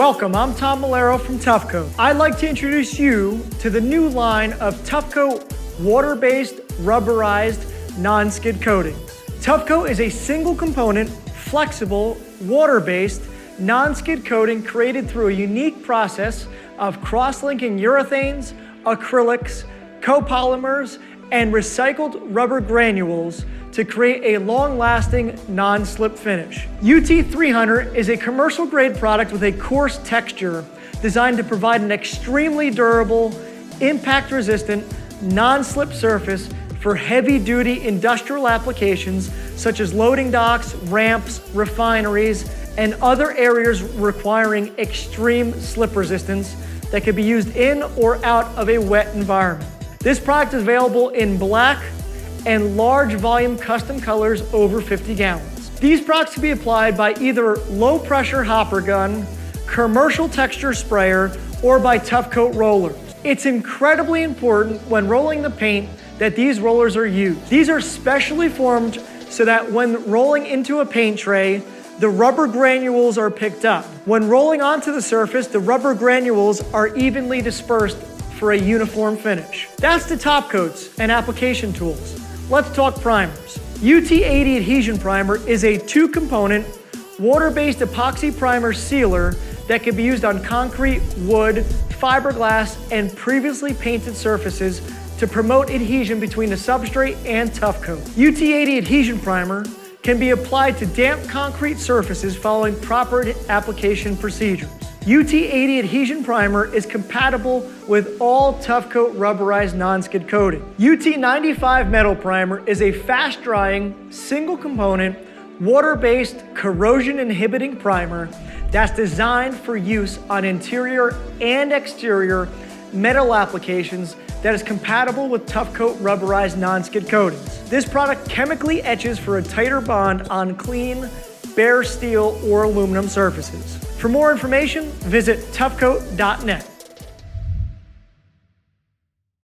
Welcome, I'm Tom Malero from Tuff Coat. I'd like to introduce you to the new line of Tuff Coat water-based, rubberized, non-skid coatings. Tuff Coat is a single component, flexible, water-based, non-skid coating created through a unique process of cross-linking urethanes, acrylics, co-polymers, and recycled rubber granules to create a long-lasting, non-slip finish. UT-300 is a commercial-grade product with a coarse texture designed to provide an extremely durable, impact-resistant, non-slip surface for heavy-duty industrial applications such as loading docks, ramps, refineries, and other areas requiring extreme slip resistance that can be used in or out of a wet environment. This product is available in black and large volume custom colors over 50 gallons. These products can be applied by either low pressure hopper gun, commercial texture sprayer, or by Tuff Coat rollers. It's incredibly important when rolling the paint that these rollers are used. These are specially formed so that when rolling into a paint tray, the rubber granules are picked up. When rolling onto the surface, the rubber granules are evenly dispersed for a uniform finish. That's the top coats and application tools. Let's talk primers. UT-80 Adhesion Primer is a two-component, water-based epoxy primer sealer that can be used on concrete, wood, fiberglass, and previously painted surfaces to promote adhesion between the substrate and Tuff Coat. UT-80 Adhesion Primer can be applied to damp concrete surfaces following proper application procedures. UT-80 Adhesion Primer is compatible with all Tuff Coat rubberized non-skid coating. UT-95 Metal Primer is a fast-drying, single-component, water-based, corrosion-inhibiting primer that's designed for use on interior and exterior metal applications that is compatible with Tuff Coat rubberized non-skid coatings. This product chemically etches for a tighter bond on clean, bare steel or aluminum surfaces. For more information, visit tuffcoat.net.